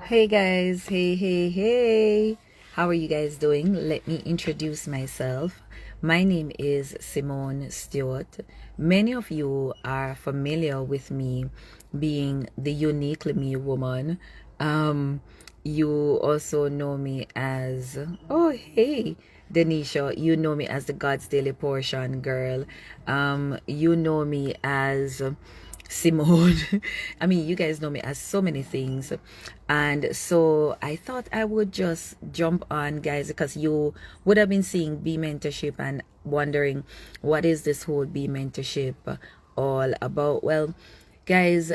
Hey guys, hey. How are you guys doing? Let me introduce myself. My name is Simone Stewart. Many of you are familiar with me being the uniquely me woman. Um, you also know me as, oh, hey, Denisha. You know me as the God's Daily Portion girl. You know me as Simone. I mean, you guys know me as so many things. And so I thought I would just jump on, guys, because you would have been seeing B mentorship and wondering what is this whole B mentorship all about. Well, guys,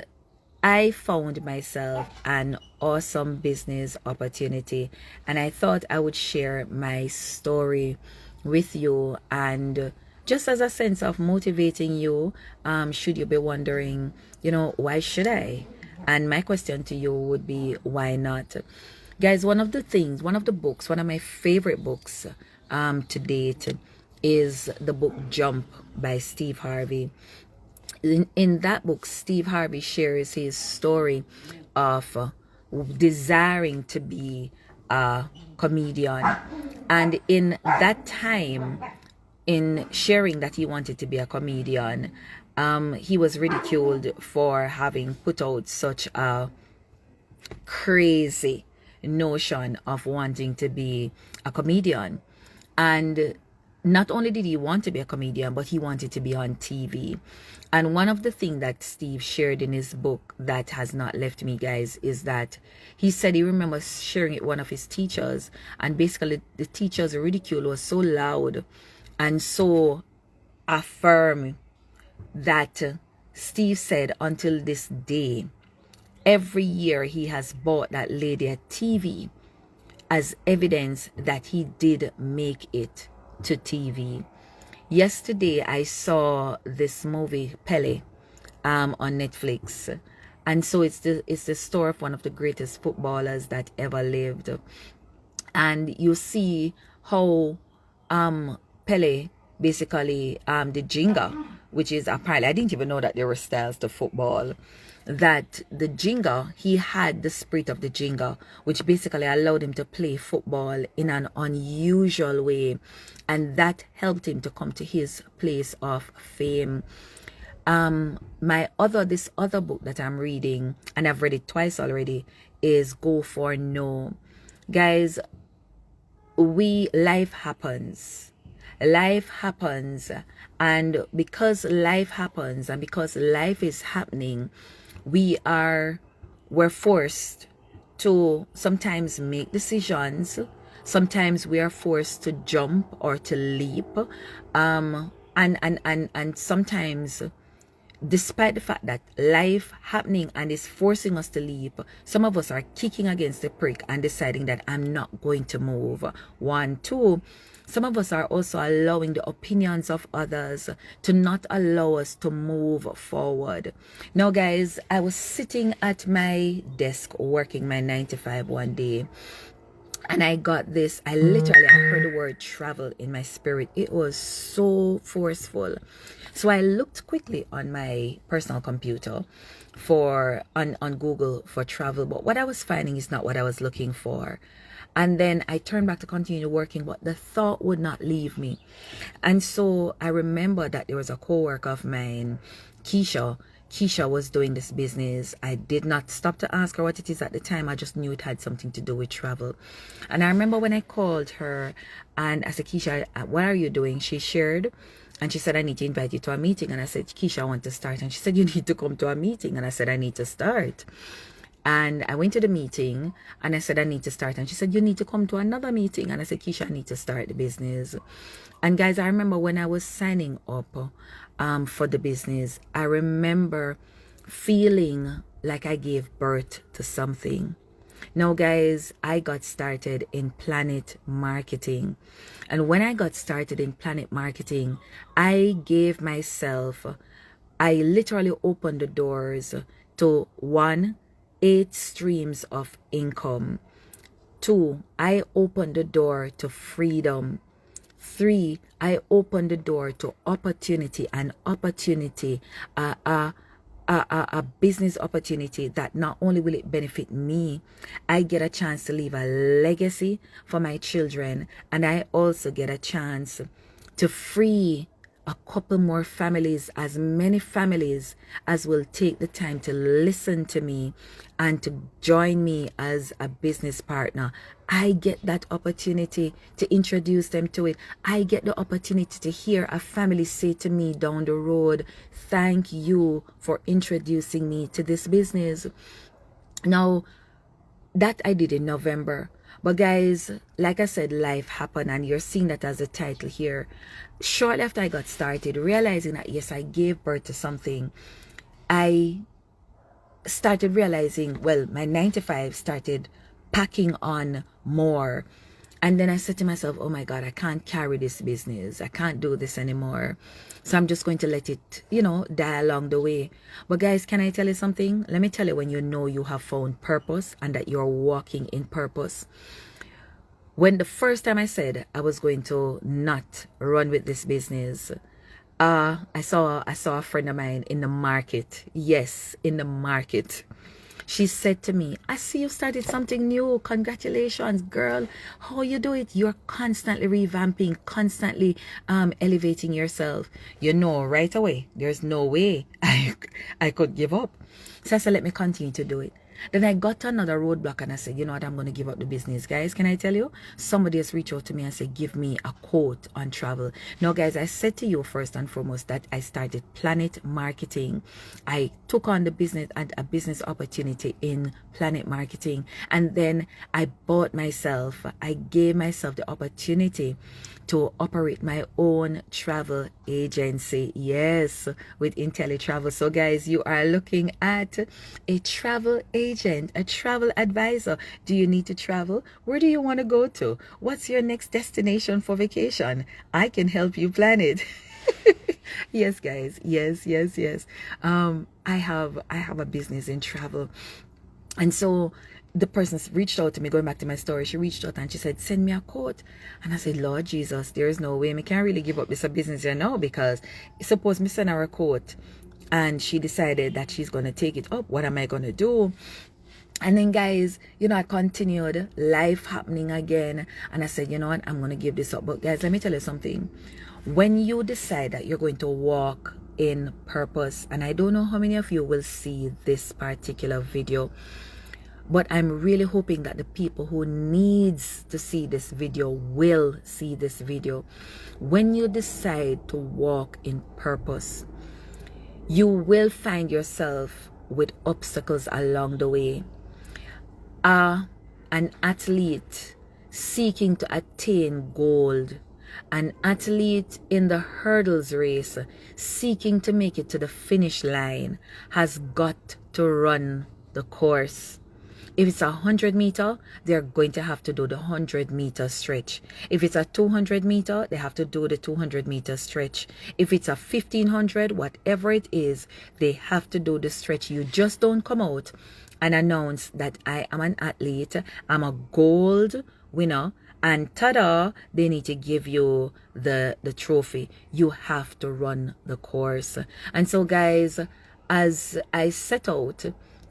I found myself an awesome business opportunity, and I thought I would share my story with you, and just as a sense of motivating you, should you be wondering, why should I? And my question to you would be, why not? Guys, one of the books, one of my favorite books to date is the book Jump by Steve Harvey. In that book, Steve Harvey shares his story of desiring to be a comedian. And in that time, in sharing that he wanted to be a comedian, he was ridiculed for having put out such a crazy notion of wanting to be a comedian. And not only did he want to be a comedian, but he wanted to be on TV. And one of the things that Steve shared in his book that has not left me, guys, is that he said he remembers sharing it with one of his teachers, and basically the teacher's ridicule was so loud and so affirm that Steve said until this day, every year he has bought that lady a TV as evidence that he did make it to TV. Yesterday I saw this movie Pele on Netflix. And so it's the story of one of the greatest footballers that ever lived. And you see how Pele basically the Jenga, which is apparently, I didn't even know that there were styles to football, that the Jenga, he had the spirit of the Jenga, which basically allowed him to play football in an unusual way, and that helped him to come to his place of fame. This other book that I'm reading, and I've read it twice already, is Go for No. Guys, life happens. Life happens, and because life happens and because life is happening, we're forced to sometimes make decisions. Sometimes we are forced to jump or to leap, and sometimes, despite the fact that life happening and is forcing us to leap, some of us are kicking against the prick and deciding that I'm not going to move. One, two, some of us are also allowing the opinions of others to not allow us to move forward. Now, guys, I was sitting at my desk working my 9 to 5 one day, and I got this. I heard the word travel in my spirit. It was so forceful. So I looked quickly on my personal computer on Google for travel, but what I was finding is not what I was looking for. And then I turned back to continue working, but the thought would not leave me. And so I remember that there was a co-worker of mine, Keisha. Keisha was doing this business. I did not stop to ask her what it is at the time. I just knew it had something to do with travel. And I remember when I called her and I said, Keisha, what are you doing? She shared, and she said, I need to invite you to a meeting. And I said, Keisha, I want to start. And she said, you need to come to a meeting. And I said, I need to start. And I went to the meeting and I said, I need to start. And she said, you need to come to another meeting. And I said, Keisha, I need to start the business. And guys, I remember when I was signing up for the business, I remember feeling like I gave birth to something. Now, guys, I got started in Plannet Marketing. And when I got started in Plannet Marketing, I literally opened the doors to 1, 8 streams of income. 2, I opened the door to freedom. 3, I opened the door to opportunity, and opportunity, a a business opportunity that not only will it benefit me, I get a chance to leave a legacy for my children, and I also get a chance to free a couple more families, as many families as will take the time to listen to me and to join me as a business partner. I get that opportunity to introduce them to it. I get the opportunity to hear a family say to me down the road, thank you for introducing me to this business. Now, that I did in November. But guys, like I said, life happened, and you're seeing that as a title here. Shortly after I got started, realizing that yes, I gave birth to something, I started realizing, well, my 9 to 5 started packing on more. And then I said to myself, oh my God, I can't carry this business. I can't do this anymore. So I'm just going to let it, die along the way. But guys, can I tell you something? Let me tell you, when you know you have found purpose and that you're walking in purpose. When the first time I said I was going to not run with this business, I saw a friend of mine in the market. Yes, in the market. She said to me, I see you started something new. Congratulations, girl. How you do it? You're constantly revamping, constantly elevating yourself. You know right away, there's no way I could give up. So I said, let me continue to do it. Then I got to another roadblock and I said, you know what, I'm going to give up the business. Guys, can I tell you? Somebody has reached out to me and said, give me a quote on travel. Now, guys, I said to you first and foremost that I started Plannet Marketing. I took on the business and a business opportunity in Plannet Marketing. And then I gave myself the opportunity to operate my own travel agency. Yes, with Inteletravel. So guys, you are looking at a travel agent, a travel advisor. Do you need to travel? Where do you want to go to? What's your next destination for vacation? I can help you plan it. Yes, guys. Yes. I have a business in travel. And so the person reached out to me, going back to my story, she reached out and she said, send me a quote. And I said, Lord Jesus, there is no way. I can't really give up this business here now, because suppose me send her a quote and she decided that she's going to take it up. What am I going to do? And then guys, I continued, life happening again. And I said, you know what, I'm going to give this up. But guys, let me tell you something. When you decide that you're going to walk in purpose, and I don't know how many of you will see this particular video, but I'm really hoping that the people who needs to see this video will see this video. When you decide to walk in purpose, you will find yourself with obstacles along the way. An athlete seeking to attain gold, an athlete in the hurdles race seeking to make it to the finish line, has got to run the course. If it's 100 meter, they're going to have to do the 100 meter stretch. If it's a 200 meter, they have to do the 200 meter stretch. If it's a 1500, whatever it is, they have to do the stretch. You just don't come out and announce that I am an athlete, I'm a gold winner, and ta-da, they need to give you the trophy. You have to run the course. And so guys, as I set out,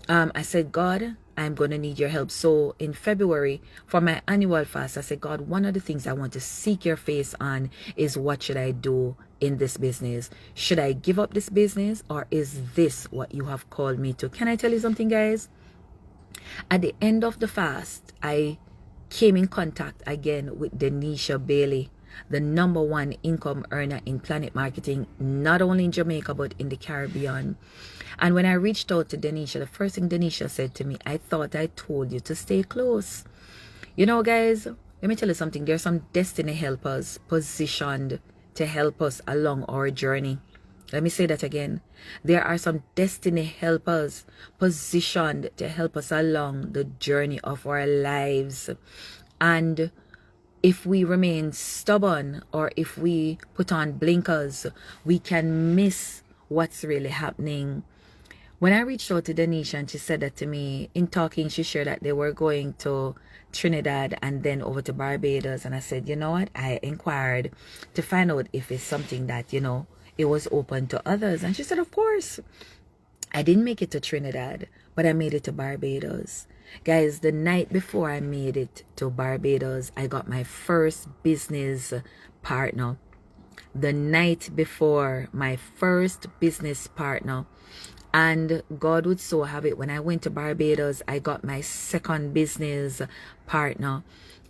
I said, God, I'm going to need your help. So in February, for my annual fast, I said, God, one of the things I want to seek your face on is, what should I do in this business? Should I give up this business, or is this what you have called me to? Can I tell you something, guys? At the end of the fast, I came in contact again with Denisha Bailey, the #1 income earner in Plannet Marketing, not only in Jamaica, but in the Caribbean. And when I reached out to Denisha, the first thing Denisha said to me, I thought I told you to stay close. You know, guys, let me tell you something. There's some destiny helpers positioned to help us along our journey. Let me say that again. There are some destiny helpers positioned to help us along the journey of our lives. And if we remain stubborn, or if we put on blinkers, we can miss what's really happening. When I reached out to Denisha and she said that to me, in talking, she shared that they were going to Trinidad and then over to Barbados. And I said, you know what? I inquired to find out if it's something that, it was open to others. And she said, of course. I didn't make it to Trinidad, but I made it to Barbados. Guys, the night before I made it to Barbados, I got my first business partner. The night before, my first business partner. And God would so have it, when I went to Barbados, I got my second business partner.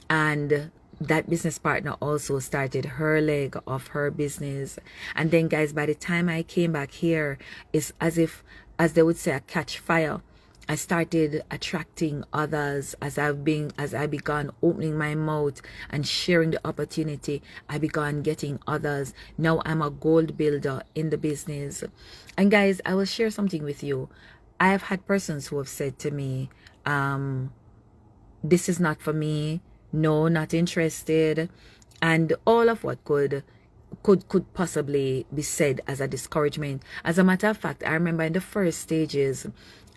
And that business partner also started her leg of her business. And then, guys, by the time I came back here, it's as if, as they would say, a catch fire. I started attracting others as I began opening my mouth and sharing the opportunity. I began getting others. Now I'm a gold builder in the business. And guys, I will share something with you. I have had persons who have said to me, this is not for me. No, not interested. And all of what could possibly be said as a discouragement. As a matter of fact, I remember in the first stages,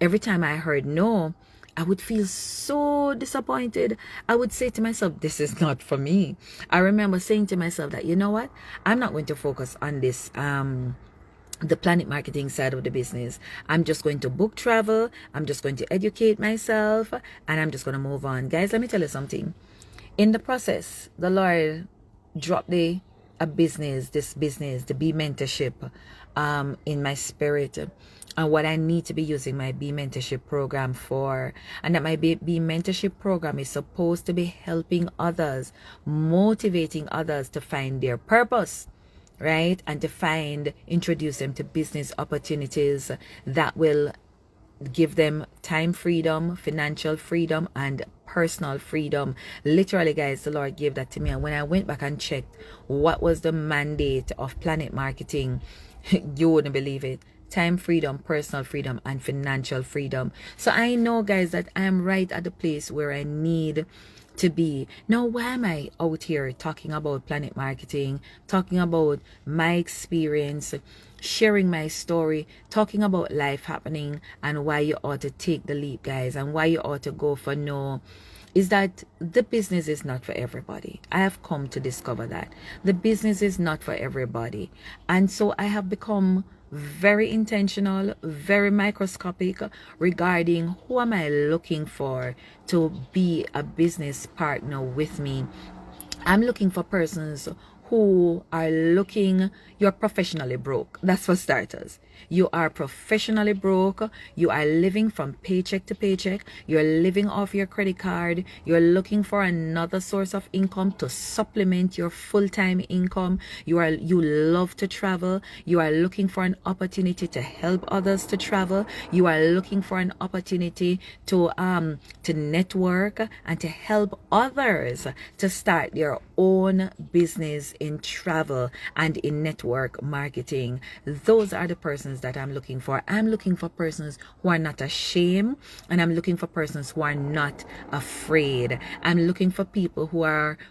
every time I heard no, I would feel so disappointed. I would say to myself, this is not for me. I remember saying to myself that, you know what, I'm not going to focus on this the Plannet Marketing side of the business. I'm just going to book travel, I'm just going to educate myself, and I'm just going to move on. Guys, let me tell you something. In the process, the Lord dropped this business, the Be Mentorship, in my spirit, and what I need to be using my Be Mentorship program for. And that my Be Mentorship program is supposed to be helping others, motivating others to find their purpose, right? And to introduce them to business opportunities that will give them time freedom, financial freedom, and personal freedom. Literally, guys, the Lord gave that to me. And when I went back and checked what was the mandate of Plannet Marketing, you wouldn't believe it. Time freedom, personal freedom, and financial freedom. So I know, guys, that I am right at the place where I need to be. Now, why am I out here talking about Plannet Marketing, talking about my experience, sharing my story, talking about life happening, and why you ought to take the leap, guys, and why you ought to go for no? Is that the business is not for everybody. I have come to discover that the business is not for everybody. And so I have become very intentional, very microscopic regarding who am I looking for to be a business partner with me. I'm looking for persons who are looking, you're professionally broke. That's for starters. You are professionally broke. You are living from paycheck to paycheck. You're living off your credit card. You're looking for another source of income to supplement your full-time income. You love to travel. You are looking for an opportunity to help others to travel. You are looking for an opportunity to network and to help others to start their own business in travel and in network marketing. Those are the persons that I'm looking for. I'm looking for persons who are not ashamed, and I'm looking for persons who are not afraid. I'm looking for people who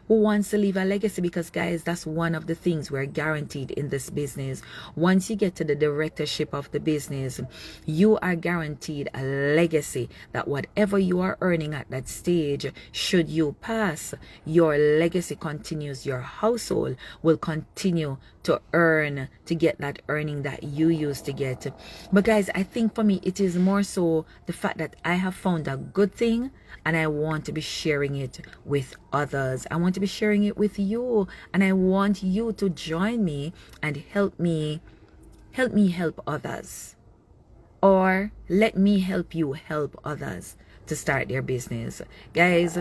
wants to leave a legacy, because guys, that's one of the things we're guaranteed in this business. Once you get to the directorship of the business, you are guaranteed a legacy, that whatever you are earning at that stage, should you pass, your legacy continues. Your household will continue to earn, to get that earning that you used to get. But guys, I think for me, it is more so the fact that I have found a good thing and I want to be sharing it with others. I want to be sharing it with you, and I want you to join me and help me help others, or let me help you help others to start their business. Guys,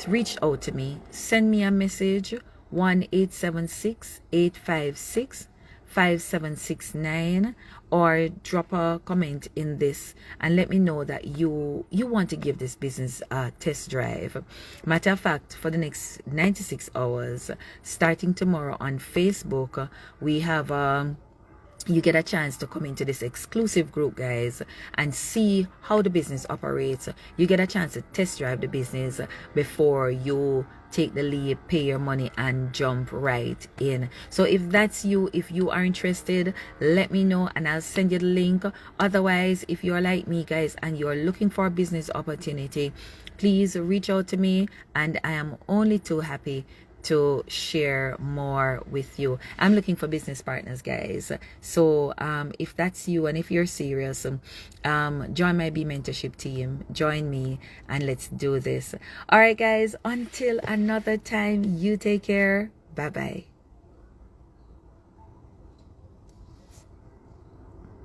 reach out to me, send me a message, 1-876-856-5769, or drop a comment in this and let me know that you want to give this business a test drive. Matter of fact, for the next 96 hours, starting tomorrow on Facebook, we have you get a chance to come into this exclusive group, guys, and see how the business operates. You get a chance to test drive the business before you take the lead, pay your money, and jump right in. So if that's you, if you are interested, let me know and I'll send you the link. Otherwise, if you're like me, guys, and you're looking for a business opportunity, please reach out to me, and I am only too happy to share more with you. I'm looking for business partners, guys. So if that's you and if you're serious, join my Be Mentorship team. Join me and let's do this. All right, guys, until another time, you take care. Bye-bye.